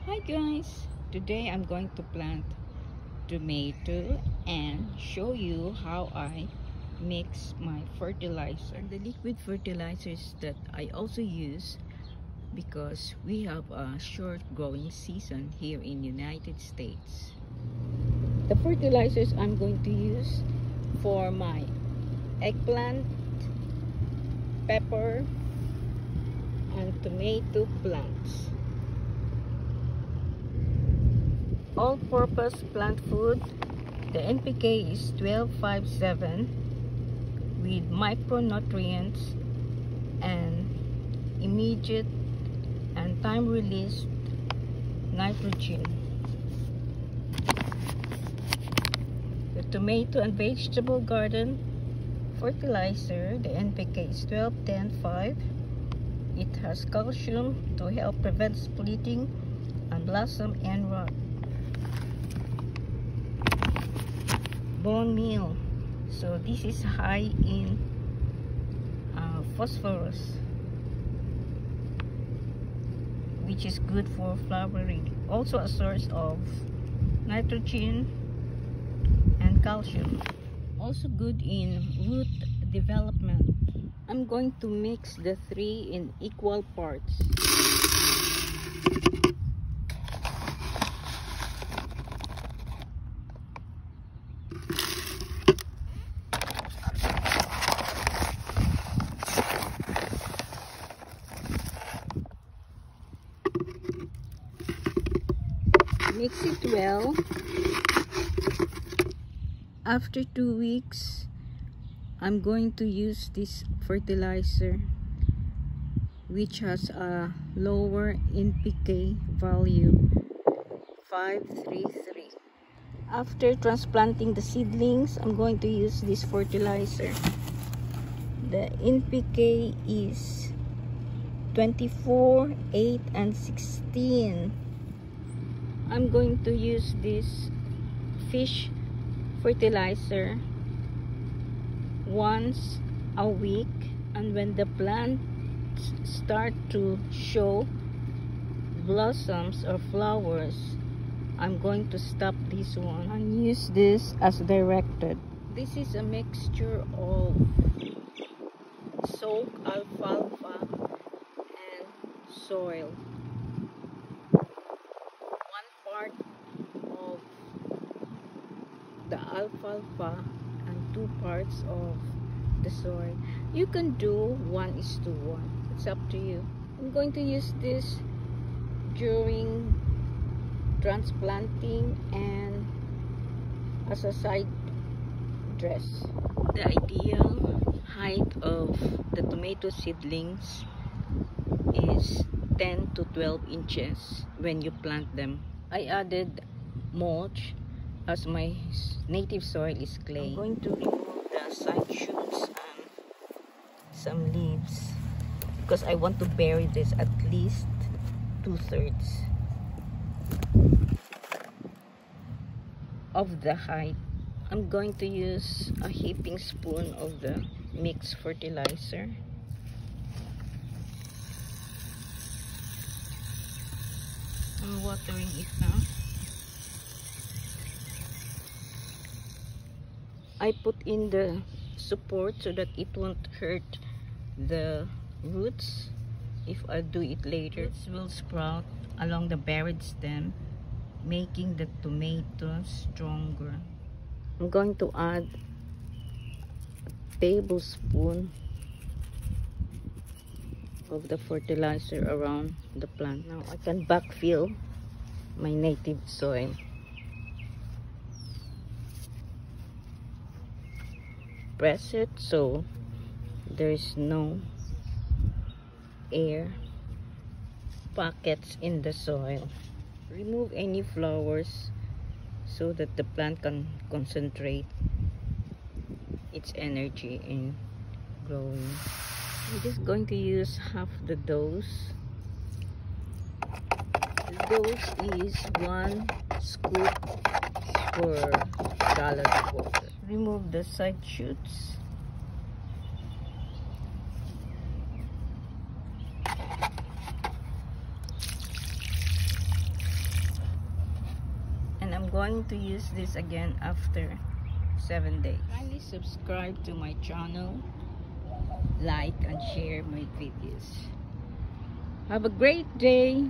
Hi guys, today I'm going to plant tomato and show you how I mix my fertilizer and the liquid fertilizers that I also use because we have a short growing season here in United States. The fertilizers I'm going to use for my eggplant, pepper, and tomato plants. All-purpose plant food. The NPK is 1257 with micronutrients and immediate and time-released nitrogen. The tomato and vegetable garden fertilizer, the NPK is 12-10-5. It has calcium to help prevent splitting and blossom and rot. Bone meal, so this is high in phosphorus, which is good for flowering. Also a source of nitrogen and calcium. Also good in root development. I'm going to mix the three in equal parts. Mix it well. After 2 weeks, I'm going to use this fertilizer, which has a lower NPK value, 533. After transplanting the seedlings, I'm going to use this fertilizer. The NPK is 24, 8, and 16. I'm going to use this fish fertilizer once a week, and when the plants start to show blossoms or flowers, I'm going to stop this one and use this as directed. This is a mixture of soak, alfalfa, and soil. 1 part of the alfalfa and 2 parts of the soil. You can do 1:1. It's up to you. I'm going to use this during transplanting and as a side dress. The ideal height of the tomato seedlings is 10 to 12 inches when you plant them. I added mulch as my native soil is clay. I'm going to remove the side shoots and some leaves because I want to bury this at least 2/3 of the height. I'm going to use a heaping spoon of the mixed fertilizer. I'm watering it now. I put in the support so that it won't hurt the roots. If I do it later, it will sprout along the buried stem, making the tomatoes stronger. I'm going to add a tablespoon of the fertilizer around the plant. Now I can backfill my native soil. Press it so there is no air pockets in the soil. Remove any flowers so that the plant can concentrate its energy in growing. I'm just going to use half the dose. The dose is 1 scoop per gallon of water. Remove the side shoots. I'm going to use this again after 7 days. Kindly subscribe to my channel, like and share my videos. Have a great day.